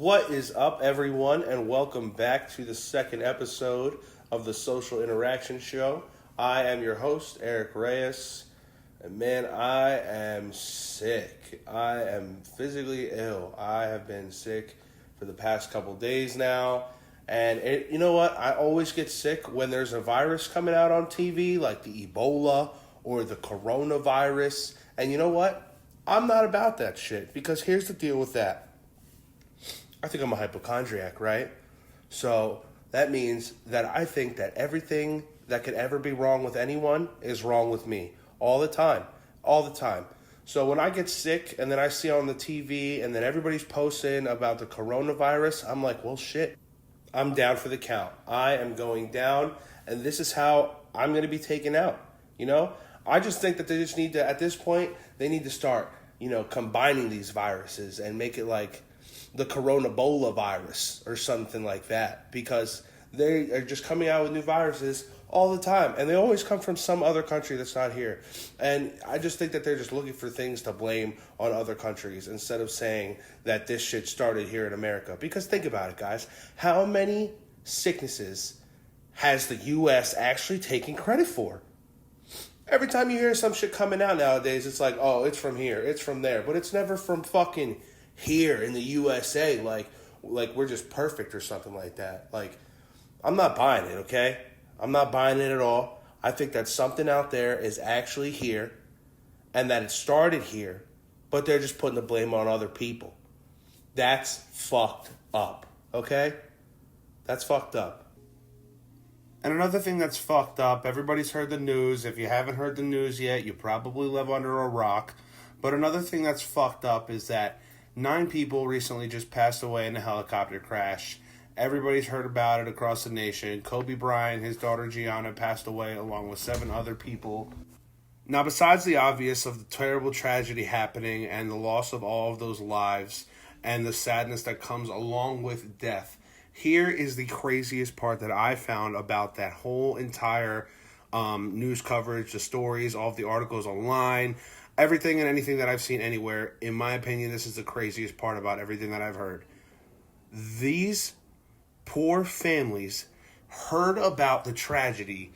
What is up, everyone, and welcome back to the second episode of the Social Interaction Show. I am your host, Erik Reyes, and man, I am sick. I am physically ill. I have been sick for the past couple days now, and you know what? I always get sick when there's a virus coming out on TV, like the Ebola or the coronavirus, and you know what? I'm not about that shit, because here's the deal with that. I think I'm a hypochondriac, right? So that means that I think that everything that could ever be wrong with anyone is wrong with me. All the time. All the time. So when I get sick and then I see on the TV and then everybody's posting about the coronavirus, I'm like, well, shit. I'm down for the count. I am going down, and this is how I'm going to be taken out. You know? I just think that they just need to, at this point, they need to start, combining these viruses and make it like the coronabola virus or something like that, because they are just coming out with new viruses all the time, and they always come from some other country that's not here. And I just think that they're just looking for things to blame on other countries instead of saying that this shit started here in America. Because think about it, guys. How many sicknesses has the U.S. actually taken credit for? Every time you hear some shit coming out nowadays, it's like, oh, it's from here, it's from there. But it's never from fucking here in the USA, like we're just perfect or something like that. Like, I'm not buying it, okay? I'm not buying it at all. I think that something out there is actually here and that it started here, but they're just putting the blame on other people. That's fucked up, okay? That's fucked up. And another thing that's fucked up, everybody's heard the news. If you haven't heard the news yet, you probably live under a rock. But another thing that's fucked up is that 9 people recently just passed away in a helicopter crash. Everybody's heard about it across the nation. Kobe Bryant, his daughter Gianna, passed away along with 7 other people. Now, besides the obvious of the terrible tragedy happening and the loss of all of those lives and the sadness that comes along with death, here is the craziest part that I found about that whole entire news coverage, the stories, all of the articles online, everything and anything that I've seen anywhere. In my opinion, this is the craziest part about everything that I've heard. These poor families heard about the tragedy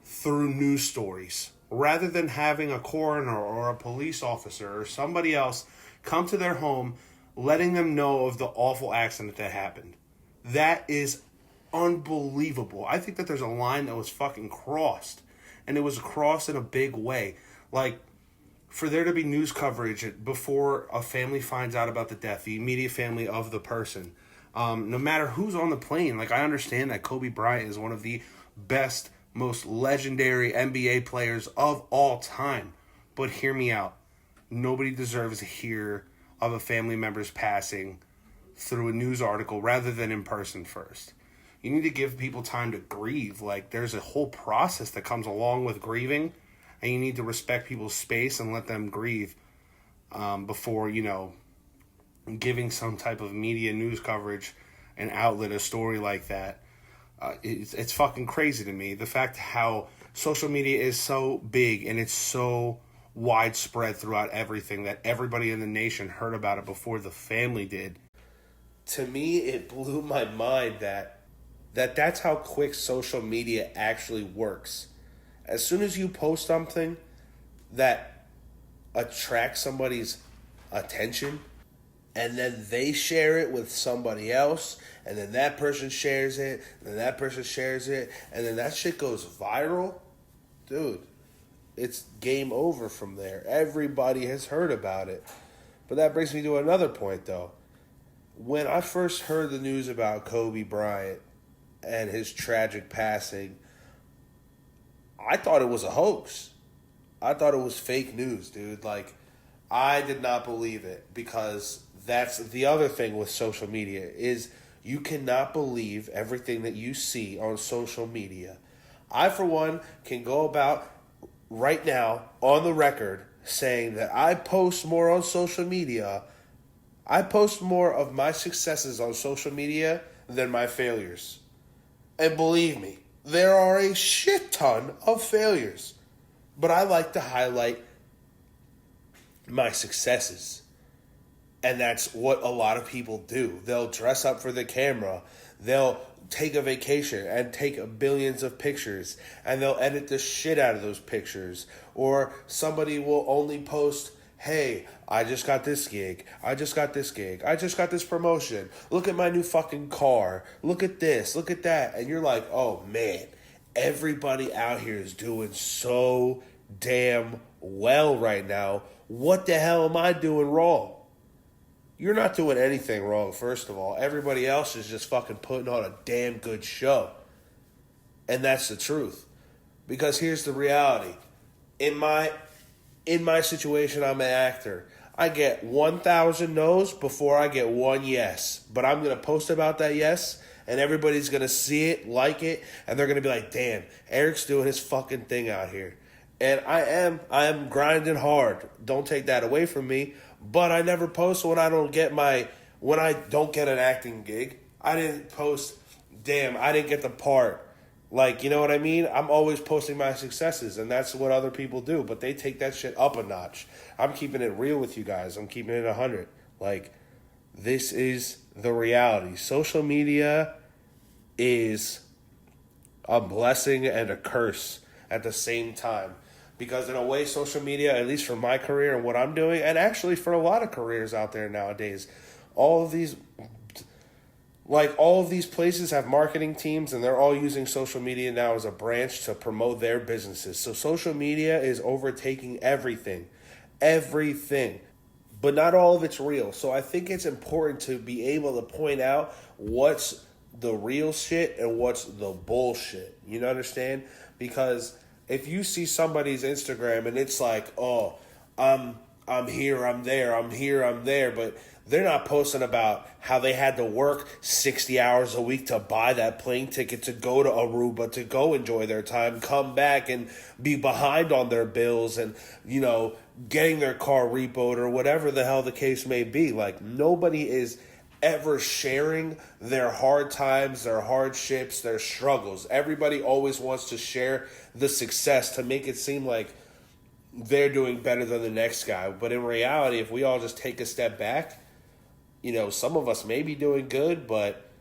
through news stories, rather than having a coroner or a police officer or somebody else come to their home, letting them know of the awful accident that happened. That is unbelievable. I think that there's a line that was fucking crossed, and it was crossed in a big way. Like, for there to be news coverage before a family finds out about the death, the immediate family of the person, no matter who's on the plane. Like, I understand that Kobe Bryant is one of the best, most legendary NBA players of all time. But hear me out. Nobody deserves to hear of a family member's passing through a news article rather than in person first. You need to give people time to grieve. Like, there's a whole process that comes along with grieving, and you need to respect people's space and let them grieve before, giving some type of media news coverage and outlet a story like that. It's fucking crazy to me. The fact how social media is so big and it's so widespread throughout everything that everybody in the nation heard about it before the family did. To me, it blew my mind that's how quick social media actually works. As soon as you post something that attracts somebody's attention, and then they share it with somebody else, and then that person shares it, and then that person shares it, and then that shit goes viral, dude, it's game over from there. Everybody has heard about it. But that brings me to another point, though. When I first heard the news about Kobe Bryant and his tragic passing, I thought it was a hoax. I thought it was fake news, dude. Like, I did not believe it, because that's the other thing with social media is you cannot believe everything that you see on social media. I, for one, can go about right now on the record saying that I post more on social media. I post more of my successes on social media than my failures. And believe me, there are a shit ton of failures. But I like to highlight my successes. And that's what a lot of people do. They'll dress up for the camera. They'll take a vacation and take billions of pictures. And they'll edit the shit out of those pictures. Or somebody will only post, hey, I just got this gig. I just got this gig. I just got this promotion. Look at my new fucking car. Look at this. Look at that. And you're like, oh, man, everybody out here is doing so damn well right now. What the hell am I doing wrong? You're not doing anything wrong, first of all. Everybody else is just fucking putting on a damn good show. And that's the truth. Because here's the reality. In my situation, I'm an actor. I get 1,000 no's before I get one yes. But I'm going to post about that yes, and everybody's going to see it, like it, and they're going to be like, damn, Erik's doing his fucking thing out here. And I am grinding hard. Don't take that away from me. But I never post when I don't get an acting gig. I didn't post, damn, I didn't get the part. Like, you know what I mean? I'm always posting my successes, and that's what other people do. But they take that shit up a notch. I'm keeping it real with you guys. I'm keeping it 100. Like, this is the reality. Social media is a blessing and a curse at the same time. Because in a way, social media, at least for my career and what I'm doing, and actually for a lot of careers out there nowadays, all of these places have marketing teams, and they're all using social media now as a branch to promote their businesses. So social media is overtaking everything. Everything. But not all of it's real. So I think it's important to be able to point out what's the real shit and what's the bullshit. You understand? Because if you see somebody's Instagram and it's like, oh, I'm here, I'm there, I'm here, I'm there, but they're not posting about how they had to work 60 hours a week to buy that plane ticket to go to Aruba, to go enjoy their time, come back and be behind on their bills and, you know, getting their car repoed or whatever the hell the case may be. Like, nobody is ever sharing their hard times, their hardships, their struggles. Everybody always wants to share the success to make it seem like they're doing better than the next guy. But in reality, if we all just take a step back, you know, some of us may be doing good, but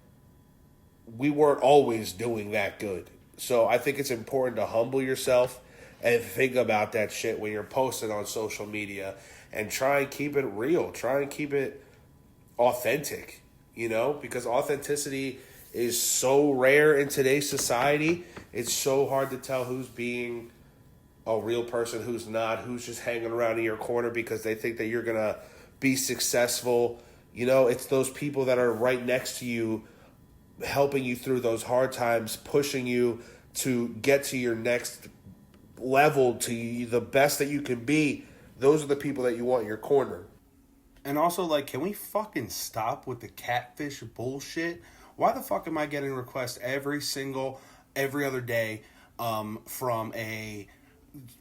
we weren't always doing that good. So I think it's important to humble yourself and think about that shit when you're posting on social media and try and keep it real. Try and keep it authentic, you know, because authenticity is so rare in today's society. It's so hard to tell who's being a real person, who's not, who's just hanging around in your corner because they think that you're going to be successful. You know, it's those people that are right next to you, helping you through those hard times, pushing you to get to your next level, to the best that you can be. Those are the people that you want in your corner. And also, like, can we fucking stop with the catfish bullshit? Why the fuck am I getting requests every other day from a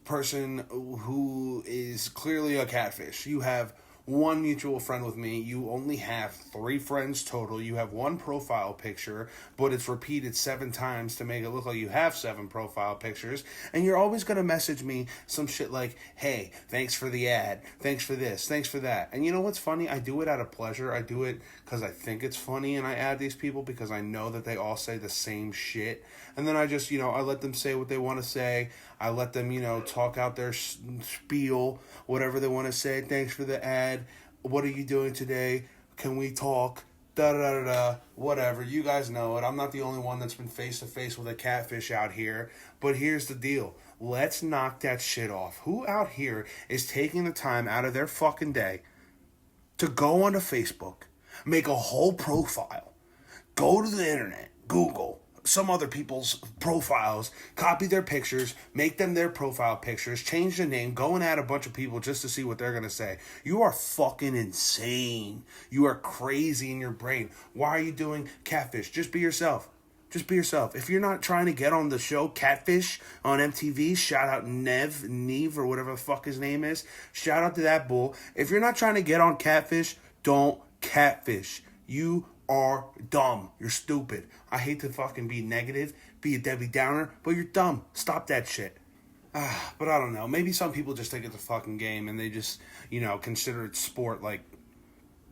person who is clearly a catfish? You have one mutual friend with me. You only have 3 friends total. You have 1 profile picture, but it's repeated 7 times to make it look like you have 7 profile pictures. And you're always going to message me some shit like, hey, thanks for the ad. Thanks for this. Thanks for that. And you know what's funny? I do it out of pleasure. I do it because I think it's funny, and I add these people because I know that they all say the same shit. And then I just, you know, I let them say what they want to say. I let them, you know, talk out their spiel, whatever they want to say. Thanks for the ad. What are you doing today? Can we talk? Da-da-da-da-da. Whatever. You guys know it. I'm not the only one that's been face-to-face with a catfish out here. But here's the deal. Let's knock that shit off. Who out here is taking the time out of their fucking day to go onto Facebook, make a whole profile, go to the internet, Google some other people's profiles, copy their pictures, make them their profile pictures, change the name, go and add a bunch of people just to see what they're going to say? You are fucking insane. You are crazy in your brain. Why are you doing catfish? Just be yourself. Just be yourself. If you're not trying to get on the show Catfish on MTV, shout out Neve, or whatever the fuck his name is. Shout out to that bull. If you're not trying to get on Catfish, don't catfish. You are dumb. You're stupid. I hate to fucking be negative, be a Debbie Downer, but you're dumb. Stop that shit. But I don't know. Maybe some people just think it's a fucking game and they just, you know, consider it sport like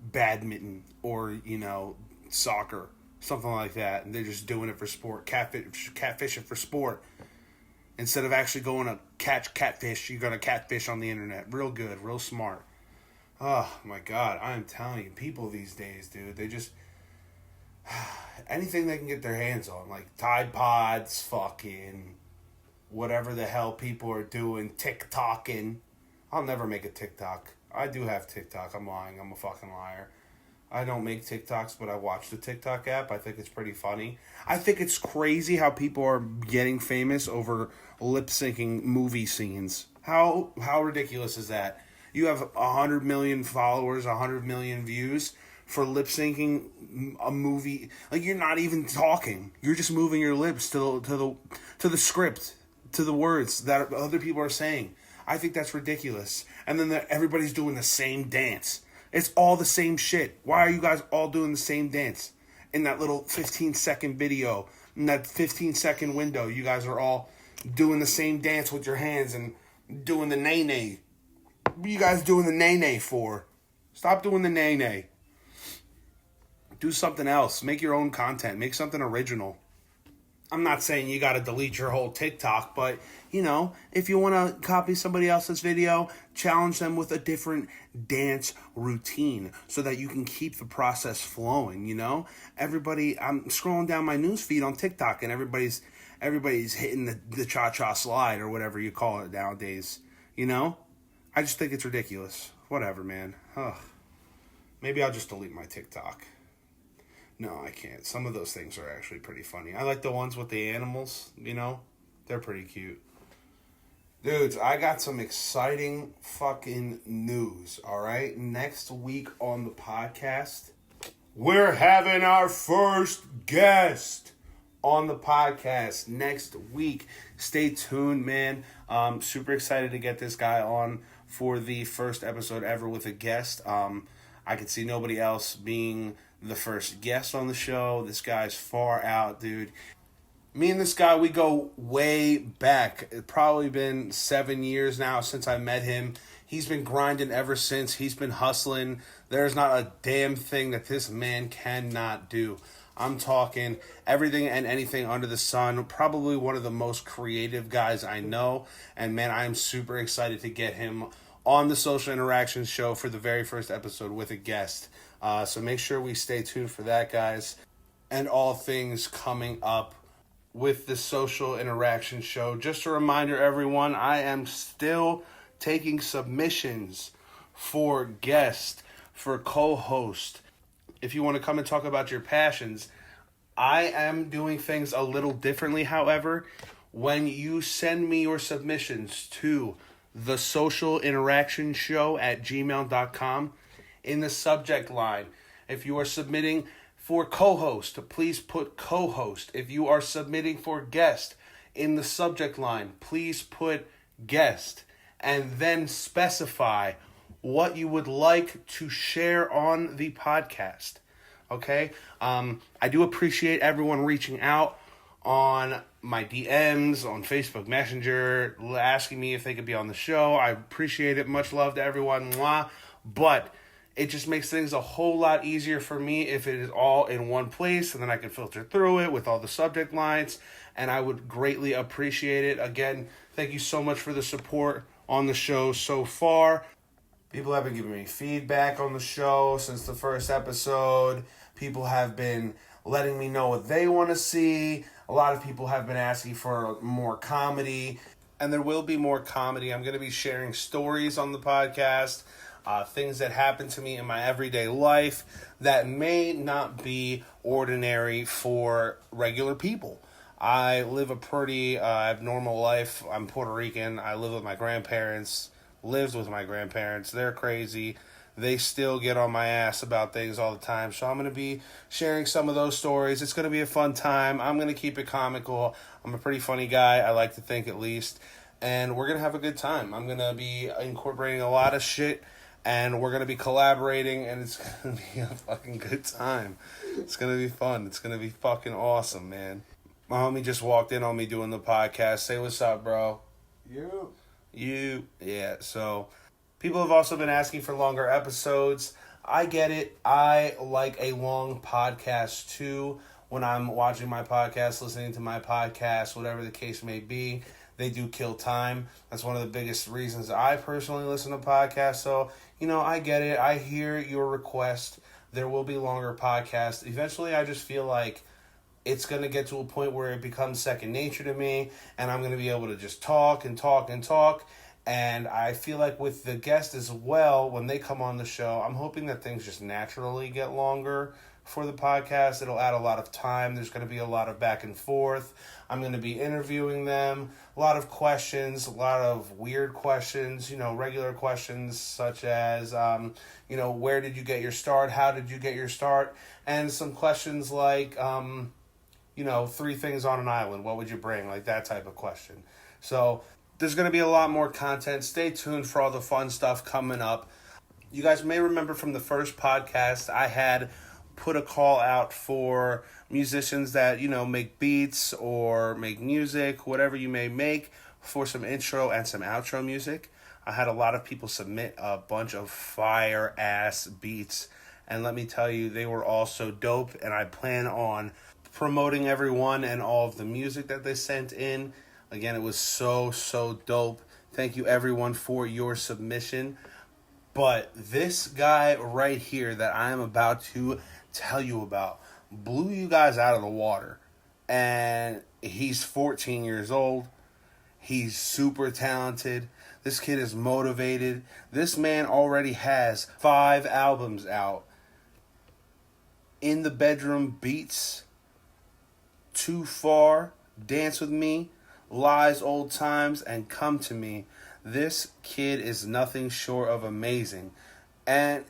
badminton or, soccer, something like that. And they're just doing it for sport, catfishing for sport. Instead of actually going to catch catfish, you're going to catfish on the internet. Real good, real smart. Oh, my God. I'm telling you, people these days, dude, they just... anything they can get their hands on. Like Tide Pods, fucking... whatever the hell people are doing. TikToking. I'll never make a TikTok. I do have TikTok. I'm lying. I'm a fucking liar. I don't make TikToks, but I watch the TikTok app. I think it's pretty funny. I think it's crazy how people are getting famous over lip-syncing movie scenes. How ridiculous is that? You have 100 million followers, 100 million views for lip-syncing a movie. Like, you're not even talking. You're just moving your lips to the script, to the words that other people are saying. I think that's ridiculous. And then everybody's doing the same dance. It's all the same shit. Why are you guys all doing the same dance? In that little 15-second video, in that 15-second window, you guys are all doing the same dance with your hands and doing the nay-nay. What are you guys doing the nay-nay for? Stop doing the nay-nay. Do something else. Make your own content. Make something original. I'm not saying you got to delete your whole TikTok, but, if you want to copy somebody else's video, challenge them with a different dance routine so that you can keep the process flowing, Everybody, I'm scrolling down my news feed on TikTok and everybody's hitting the cha-cha slide or whatever you call it nowadays, I just think it's ridiculous. Whatever, man. Ugh. Maybe I'll just delete my TikTok. No, I can't. Some of those things are actually pretty funny. I like the ones with the animals, They're pretty cute. Dudes, I got some exciting fucking news, alright? Next week on the podcast, we're having our first guest on the podcast next week. Stay tuned, man. Super excited to get this guy on for the first episode ever with a guest. I could see nobody else being the first guest on the show. This guy's far out, dude. Me and this guy, we go way back. It's probably been 7 years now since I met him. He's been grinding ever since. He's been hustling. There's not a damn thing that this man cannot do. I'm talking everything and anything under the sun. Probably one of the most creative guys I know. And man, I am super excited to get him on the Social Interactions show for the very first episode with a guest. So make sure we stay tuned for that, guys. And all things coming up with the Social Interaction show. Just a reminder, everyone, I am still taking submissions for guest, for co-host. If you want to come and talk about your passions, I am doing things a little differently, however. When you send me your submissions to the Social Interaction Show at gmail.com, in the subject line, if you are submitting for co-host, please put co-host. If you are submitting for guest, in the subject line, please put guest. And then specify what you would like to share on the podcast. Okay? I do appreciate everyone reaching out on my DMs, on Facebook Messenger, asking me if they could be on the show. I appreciate it. Much love to everyone. Mwah. But it just makes things a whole lot easier for me if it is all in one place, and then I can filter through it with all the subject lines, and I would greatly appreciate it. Again, thank you so much for the support on the show so far. People have been giving me feedback on the show since the first episode. People have been letting me know what they want to see. A lot of people have been asking for more comedy, and there will be more comedy. I'm going to be sharing stories on the podcast, things that happen to me in my everyday life that may not be ordinary for regular people. I live a pretty abnormal life. I'm Puerto Rican. I live with my grandparents, lived with my grandparents. They're crazy. They still get on my ass about things all the time. So I'm going to be sharing some of those stories. It's going to be a fun time. I'm going to keep it comical. I'm a pretty funny guy, I like to think at least. And we're going to have a good time. I'm going to be incorporating a lot of shit, and we're going to be collaborating, and it's going to be a fucking good time. It's going to be fun. It's going to be fucking awesome, man. My homie just walked in on me doing the podcast. Say what's up, bro. You. Yeah, so people have also been asking for longer episodes. I get it. I like a long podcast too. When I'm watching my podcast, listening to my podcast, whatever the case may be, they do kill time. That's one of the biggest reasons I personally listen to podcasts. So, I get it. I hear your request. There will be longer podcasts. Eventually, I just feel like it's going to get to a point where it becomes second nature to me, and I'm going to be able to just talk and talk and talk. And I feel like with the guest as well, when they come on the show, I'm hoping that things just naturally get longer for the podcast. It'll add a lot of time. There's going to be a lot of back and forth. I'm going to be interviewing them. A lot of questions, a lot of weird questions, regular questions such as, where did you get your start? How did you get your start? And some questions like, 3 things on an island. What would you bring? Like that type of question. So there's going to be a lot more content. Stay tuned for all the fun stuff coming up. You guys may remember from the first podcast, I had put a call out for musicians that, make beats or make music, whatever you may make, for some intro and some outro music. I had a lot of people submit a bunch of fire-ass beats. And let me tell you, they were all so dope. And I plan on promoting everyone and all of the music that they sent in. Again, it was so dope. Thank you, everyone, for your submission. But this guy right here that I am about to tell you about blew you guys out of the water. And he's 14 years old. He's super talented. This kid is motivated. This man already has 5 albums out. In the Bedroom Beats, Too Far, Dance With Me, Lies, Old Times, and Come To Me. This kid is nothing short of amazing. And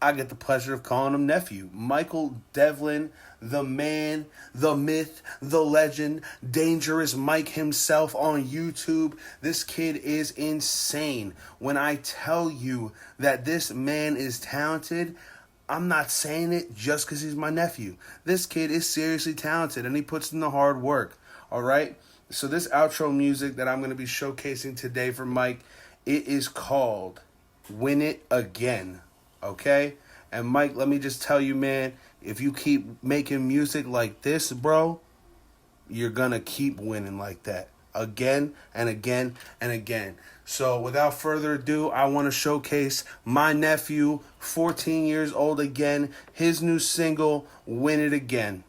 I get the pleasure of calling him nephew. Michael Devlin, the man, the myth, the legend, Dangerous Mike himself on YouTube. This kid is insane. When I tell you that this man is talented, I'm not saying it just because he's my nephew. This kid is seriously talented and he puts in the hard work. All right? So this outro music that I'm going to be showcasing today for Mike, it is called Win It Again, okay? And Mike, let me just tell you, man, if you keep making music like this, bro, you're going to keep winning like that again and again and again. So without further ado, I want to showcase my nephew, 14 years old again, his new single, Win It Again.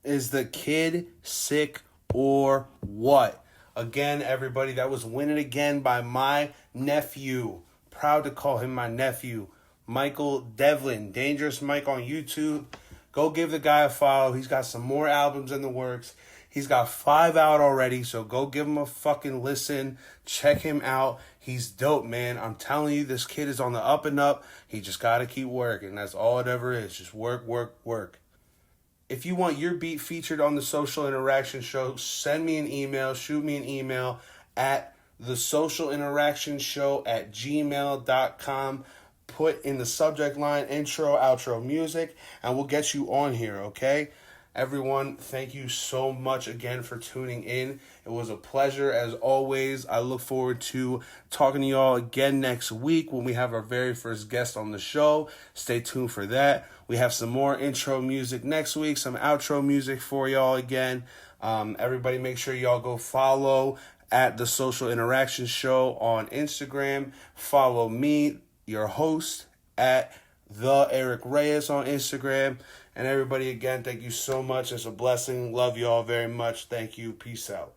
Is the kid sick or what? Again, everybody, that was Win It Again by my nephew. Proud to call him my nephew. Michael Devlin, Dangerous Mike on YouTube. Go give the guy a follow. He's got some more albums in the works. He's got 5 out already, so go give him a fucking listen. Check him out. He's dope, man. I'm telling you, this kid is on the up and up. He just got to keep working. That's all it ever is. Just work, work, work. If you want your beat featured on the Social Interaction Show, send me an email, shoot me an email at thesocialinteraction@gmail.com. Put in the subject line, intro, outro music, and we'll get you on here, okay? Everyone, thank you so much again for tuning in. It was a pleasure as always. I look forward to talking to y'all again next week when we have our very first guest on the show. Stay tuned for that. We have some more intro music next week, some outro music for y'all again. Everybody make sure y'all go follow at The Social Interaction Show on Instagram. Follow me, your host, at the Erik Reyes on Instagram. And everybody, again, thank you so much. It's a blessing. Love you all very much. Thank you. Peace out.